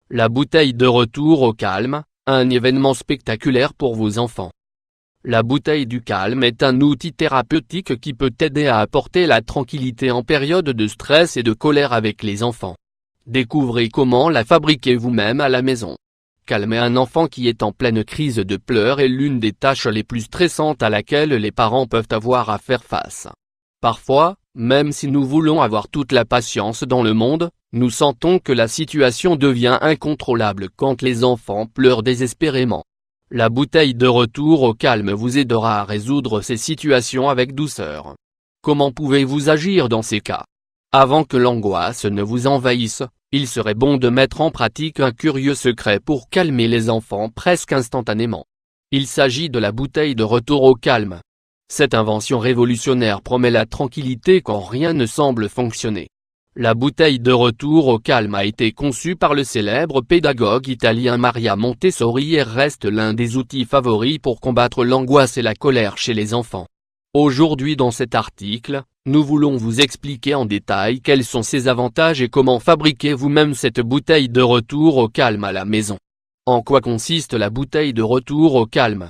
La bouteille de retour au calme, un événement spectaculaire pour vos enfants. La bouteille du calme est un outil thérapeutique qui peut aider à apporter la tranquillité en période de stress et de colère avec les enfants. Découvrez comment la fabriquer vous-même à la maison. Calmer un enfant qui est en pleine crise de pleurs est l'une des tâches les plus stressantes à laquelle les parents peuvent avoir à faire face. Parfois, même si nous voulons avoir toute la patience dans le monde, nous sentons que la situation devient incontrôlable quand les enfants pleurent désespérément. La bouteille de retour au calme vous aidera à résoudre ces situations avec douceur. Comment pouvez-vous agir dans ces cas? Avant que l'angoisse ne vous envahisse, il serait bon de mettre en pratique un curieux secret pour calmer les enfants presque instantanément. Il s'agit de la bouteille de retour au calme. Cette invention révolutionnaire promet la tranquillité quand rien ne semble fonctionner. La bouteille de retour au calme a été conçue par le célèbre pédagogue italien Maria Montessori et reste l'un des outils favoris pour combattre l'angoisse et la colère chez les enfants. Aujourd'hui dans cet article, nous voulons vous expliquer en détail quels sont ses avantages et comment fabriquer vous-même cette bouteille de retour au calme à la maison. En quoi consiste la bouteille de retour au calme?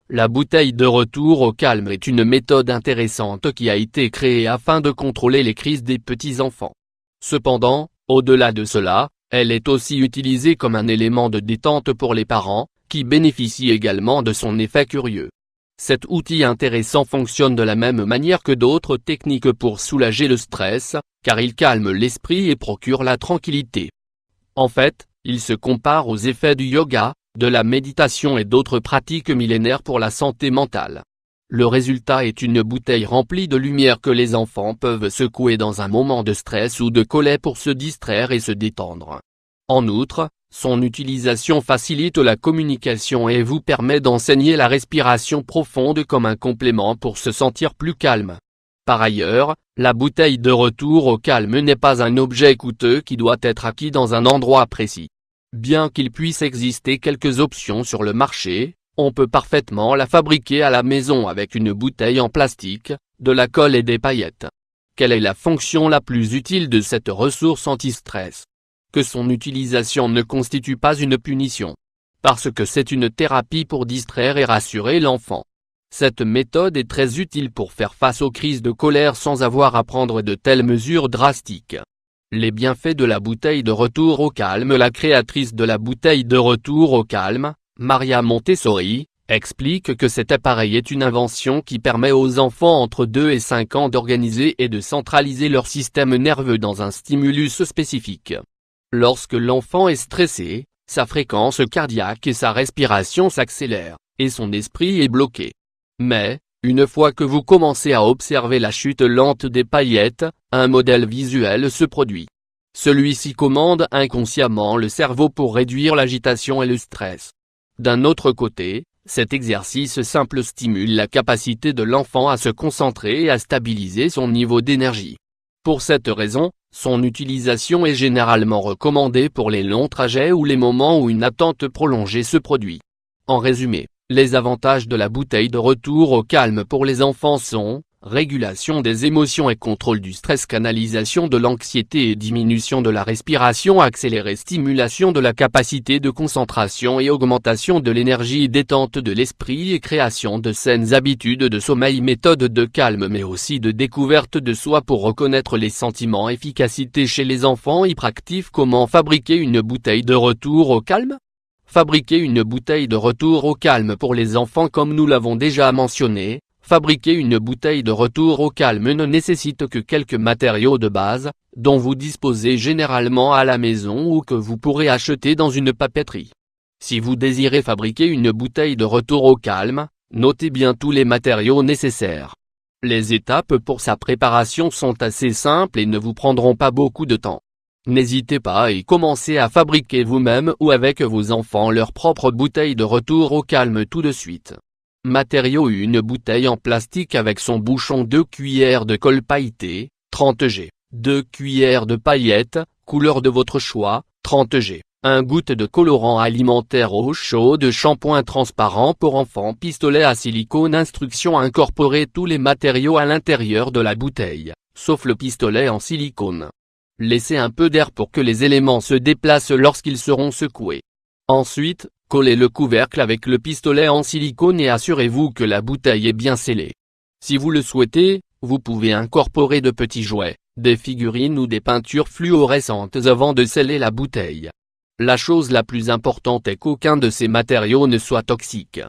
La bouteille de retour au calme est une méthode intéressante qui a été créée afin de contrôler les crises des petits-enfants. Cependant, au-delà de cela, elle est aussi utilisée comme un élément de détente pour les parents, qui bénéficient également de son effet curieux. Cet outil intéressant fonctionne de la même manière que d'autres techniques pour soulager le stress, car il calme l'esprit et procure la tranquillité. En fait, il se compare aux effets du yoga, de la méditation et d'autres pratiques millénaires pour la santé mentale. Le résultat est une bouteille remplie de lumière que les enfants peuvent secouer dans un moment de stress ou de colère pour se distraire et se détendre. En outre, son utilisation facilite la communication et vous permet d'enseigner la respiration profonde comme un complément pour se sentir plus calme. Par ailleurs, la bouteille de retour au calme n'est pas un objet coûteux qui doit être acquis dans un endroit précis. Bien qu'il puisse exister quelques options sur le marché, on peut parfaitement la fabriquer à la maison avec une bouteille en plastique, de la colle et des paillettes. Quelle est la fonction la plus utile de cette ressource anti-stress? Que son utilisation ne constitue pas une punition. Parce que c'est une thérapie pour distraire et rassurer l'enfant. Cette méthode est très utile pour faire face aux crises de colère sans avoir à prendre de telles mesures drastiques. Les bienfaits de la bouteille de retour au calme. La créatrice de la bouteille de retour au calme, Maria Montessori, explique que cet appareil est une invention qui permet aux enfants entre 2 et 5 ans d'organiser et de centraliser leur système nerveux dans un stimulus spécifique. Lorsque l'enfant est stressé, sa fréquence cardiaque et sa respiration s'accélèrent, et son esprit est bloqué. Mais, une fois que vous commencez à observer la chute lente des paillettes, un modèle visuel se produit. Celui-ci commande inconsciemment le cerveau pour réduire l'agitation et le stress. D'un autre côté, cet exercice simple stimule la capacité de l'enfant à se concentrer et à stabiliser son niveau d'énergie. Pour cette raison, son utilisation est généralement recommandée pour les longs trajets ou les moments où une attente prolongée se produit. En résumé, les avantages de la bouteille de retour au calme pour les enfants sont: régulation des émotions et contrôle du stress, canalisation de l'anxiété et diminution de la respiration accélérée, stimulation de la capacité de concentration et augmentation de l'énergie, détente de l'esprit et création de saines habitudes de sommeil, méthode de calme mais aussi de découverte de soi pour reconnaître les sentiments, efficacité chez les enfants hyperactifs. Comment fabriquer une bouteille de retour au calme? Fabriquer une bouteille de retour au calme pour les enfants. Comme nous l'avons déjà mentionné, fabriquer une bouteille de retour au calme ne nécessite que quelques matériaux de base, dont vous disposez généralement à la maison ou que vous pourrez acheter dans une papeterie. Si vous désirez fabriquer une bouteille de retour au calme, notez bien tous les matériaux nécessaires. Les étapes pour sa préparation sont assez simples et ne vous prendront pas beaucoup de temps. N'hésitez pas et commencez à fabriquer vous-même ou avec vos enfants leur propre bouteille de retour au calme tout de suite. Matériaux: une bouteille en plastique avec son bouchon, 2 cuillères de colle pailletée, 30 g, 2 cuillères de paillettes, couleur de votre choix, 30 g, 1 goutte de colorant alimentaire, eau chaude, shampoing transparent pour enfants, pistolet à silicone. Instructions: incorporez tous les matériaux à l'intérieur de la bouteille, sauf le pistolet en silicone. Laissez un peu d'air pour que les éléments se déplacent lorsqu'ils seront secoués. Ensuite, collez le couvercle avec le pistolet en silicone et assurez-vous que la bouteille est bien scellée. Si vous le souhaitez, vous pouvez incorporer de petits jouets, des figurines ou des peintures fluorescentes avant de sceller la bouteille. La chose la plus importante est qu'aucun de ces matériaux ne soit toxique.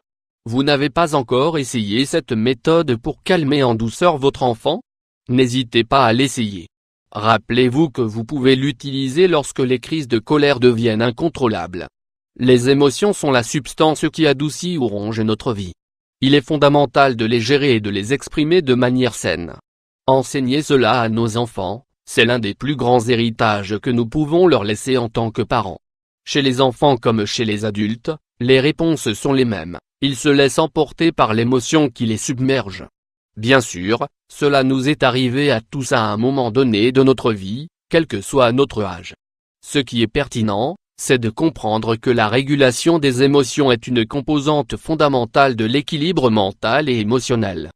Vous n'avez pas encore essayé cette méthode pour calmer en douceur votre enfant? N'hésitez pas à l'essayer. Rappelez-vous que vous pouvez l'utiliser lorsque les crises de colère deviennent incontrôlables. Les émotions sont la substance qui adoucit ou ronge notre vie. Il est fondamental de les gérer et de les exprimer de manière saine. Enseigner cela à nos enfants, c'est l'un des plus grands héritages que nous pouvons leur laisser en tant que parents. Chez les enfants comme chez les adultes, les réponses sont les mêmes, ils se laissent emporter par l'émotion qui les submerge. Bien sûr, cela nous est arrivé à tous à un moment donné de notre vie, quel que soit notre âge. Ce qui est pertinent, c'est de comprendre que la régulation des émotions est une composante fondamentale de l'équilibre mental et émotionnel.